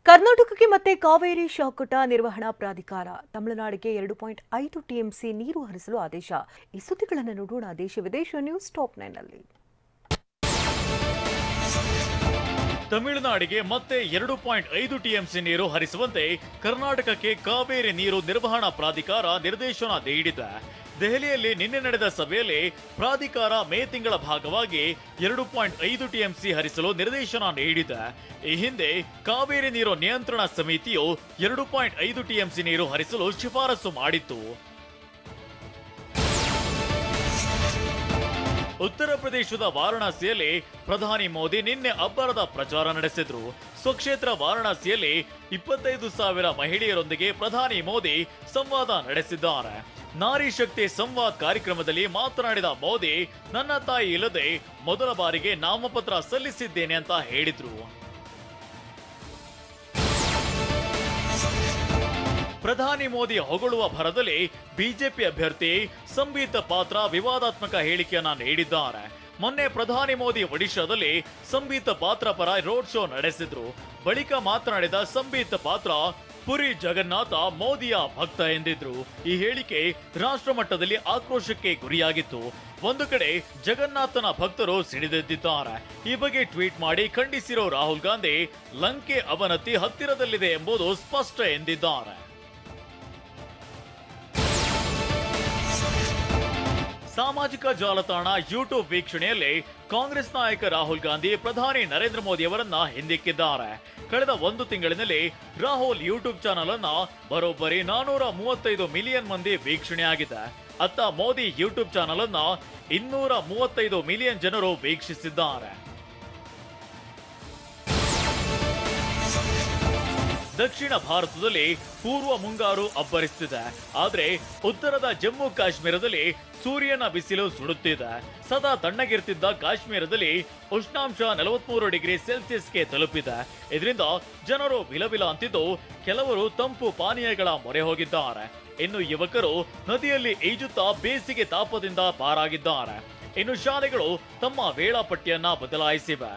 ಕರ್ನಾಟಕಕ್ಕೆ ಮತ್ತೆ ಕಾವೇರಿ ಶಾಕುಟ ನಿರ್ವಹಣಾ ಪ್ರಾಧಿಕಾರ ತಮಿಳುನಾಡಿಗೆ 2.5 ಟಿಎಂಸಿ ನೀರು ಹರಿಸಲು ಆದೇಶ. ಈ ಸುದ್ದಿಗಳನ್ನು ನೋಡೋಣ ದೇಶ ವಿದೇಶ ನ್ಯೂಸ್ ಟಾಪ್ 9 ನಲ್ಲಿ. ತಮಿಳುನಾಡಿಗೆ ಮತ್ತೆ 2.5 ಟಿಎಂಸಿ ನೀರು ಹರಿಸುವಂತೆ ಕರ್ನಾಟಕಕ್ಕೆ ಕಾವೇರಿ ನೀರು ನಿರ್ವಹಣಾ ಪ್ರಾಧಿಕಾರ ನಿರ್ದೇಶನ ನೀಡಿದೆ. ದೆಹಲಿಯಲ್ಲಿ ನಿನ್ನೆ ನಡೆದ ಸಭೆಯಲ್ಲಿ ಪ್ರಾಧಿಕಾರ ಮೇ ತಿಂಗಳ ಭಾಗವಾಗಿ 2.5 ಟಿಎಂಸಿ ಹರಿಸಲು ನಿರ್ದೇಶನ ನೀಡಿದೆ. ಈ ಹಿಂದೆ ಕಾವೇರಿ ನೀರು ನಿಯಂತ್ರಣ ಸಮಿತಿಯು 2.5 ಟಿಎಂಸಿ ನೀರು ಹರಿಸಲು ಶಿಫಾರಸು ಮಾಡಿತ್ತು. ಉತ್ತರ ಪ್ರದೇಶದ ವಾರಣಾಸಿಯಲ್ಲಿ ಪ್ರಧಾನಿ ಮೋದಿ ನಿನ್ನೆ ಅಬ್ಬರದ ಪ್ರಚಾರ ನಡೆಸಿದ್ರು. ಸ್ವಕ್ಷೇತ್ರ ವಾರಣಾಸಿಯಲ್ಲಿ 25,000 ಮಹಿಳೆಯರೊಂದಿಗೆ ಪ್ರಧಾನಿ ಮೋದಿ ಸಂವಾದ ನಡೆಸಿದ್ದಾರೆ. ನಾರಿ ಶಕ್ತಿ ಸಂವಾದ್ ಕಾರ್ಯಕ್ರಮದಲ್ಲಿ ಮಾತನಾಡಿದ ಮೋದಿ, ನನ್ನ ತಾಯಿ ಇಲ್ಲದೆ ಮೊದಲ ಬಾರಿಗೆ ನಾಮಪತ್ರ ಸಲ್ಲಿಸಿದ್ದೇನೆ ಅಂತ ಹೇಳಿದ್ರು. ಪ್ರಧಾನಿ ಮೋದಿ ಹೊಗಳುವ ಭರದಲ್ಲಿ ಬಿಜೆಪಿ ಅಭ್ಯರ್ಥಿ ಸಂಬಿತ್ ಪಾತ್ರ ವಿವಾದಾತ್ಮಕ ಹೇಳಿಕೆಯನ್ನ ನೀಡಿದ್ದಾರೆ. ಮೊನ್ನೆ ಪ್ರಧಾನಿ ಮೋದಿ ಒಡಿಶಾದಲ್ಲಿ ಸಂಬಿತ್ ಪಾತ್ರ ಪರ ರೋಡ್ ಶೋ ನಡೆಸಿದ್ರು. ಬಳಿಕ ಮಾತನಾಡಿದ ಸಂಬಿತ್ ಪಾತ್ರ, ಪುರಿ ಜಗನ್ನಾಥ ಮೋದಿಯ ಭಕ್ತ ಎಂದಿದ್ರು. ಈ ಹೇಳಿಕೆ ರಾಷ್ಟ್ರ ಮಟ್ಟದಲ್ಲಿ ಆಕ್ರೋಶಕ್ಕೆ ಗುರಿಯಾಗಿತ್ತು. ಒಂದು ಕಡೆ ಜಗನ್ನಾಥನ ಭಕ್ತರು ಸಿಡಿದೆದ್ದಿದ್ದಾರೆ. ಈ ಬಗ್ಗೆ ಟ್ವೀಟ್ ಮಾಡಿ ಖಂಡಿಸಿರೋ ರಾಹುಲ್ ಗಾಂಧಿ, ಲಂಕೆ ಅವನತಿ ಹತ್ತಿರದಲ್ಲಿದೆ ಎಂಬುದು ಸ್ಪಷ್ಟ ಎಂದಿದ್ದಾರೆ. ಸಾಮಾಜಿಕ ಜಾಲತಾಣ ಯೂಟ್ಯೂಬ್ ವೀಕ್ಷಣೆಯಲ್ಲಿ ಕಾಂಗ್ರೆಸ್ ನಾಯಕ ರಾಹುಲ್ ಗಾಂಧಿ ಪ್ರಧಾನಿ ನರೇಂದ್ರ ಮೋದಿ ಅವರನ್ನ ಹಿಂದಿಕ್ಕಿದ್ದಾರೆ. ಕಳೆದ ಒಂದು ತಿಂಗಳಿನಲ್ಲಿ ರಾಹುಲ್ ಯೂಟ್ಯೂಬ್ ಚಾನಲ್ ಅನ್ನ ಬರೋಬ್ಬರಿ 435 ಮಿಲಿಯನ್ ಮಂದಿ ವೀಕ್ಷಣೆಯಾಗಿದೆ. ಅತ್ತ ಮೋದಿ ಯೂಟ್ಯೂಬ್ ಚಾನಲ್ ಅನ್ನ 235 ಮಿಲಿಯನ್ ಜನರು ವೀಕ್ಷಿಸಿದ್ದಾರೆ. ದಕ್ಷಿಣ ಭಾರತದಲ್ಲಿ ಪೂರ್ವ ಮುಂಗಾರು ಅಬ್ಬರಿಸುತ್ತಿದೆ. ಆದ್ರೆ ಉತ್ತರದ ಜಮ್ಮು ಕಾಶ್ಮೀರದಲ್ಲಿ ಸೂರ್ಯನ ಬಿಸಿಲು ಸುಡುತ್ತಿದೆ. ಸದಾ ತಣ್ಣಗಿರ್ತಿದ್ದ ಕಾಶ್ಮೀರದಲ್ಲಿ ಉಷ್ಣಾಂಶ 43 ಡಿಗ್ರಿ ಸೆಲ್ಸಿಯಸ್ಗೆ ತಲುಪಿದೆ. ಇದರಿಂದ ಜನರು ವಿಲವಿಲ ಅಂತಿದ್ದು, ಕೆಲವರು ತಂಪು ಪಾನೀಯಗಳ ಮೊರೆ ಹೋಗಿದ್ದಾರೆ. ಇನ್ನು ಯುವಕರು ನದಿಯಲ್ಲಿ ಈಜುತ್ತಾ ಬೇಸಿಗೆ ತಾಪದಿಂದ ಪಾರಾಗಿದ್ದಾರೆ. ಇನ್ನು ಶಾಲೆಗಳು ತಮ್ಮ ವೇಳಾಪಟ್ಟಿಯನ್ನ ಬದಲಾಯಿಸಿವೆ.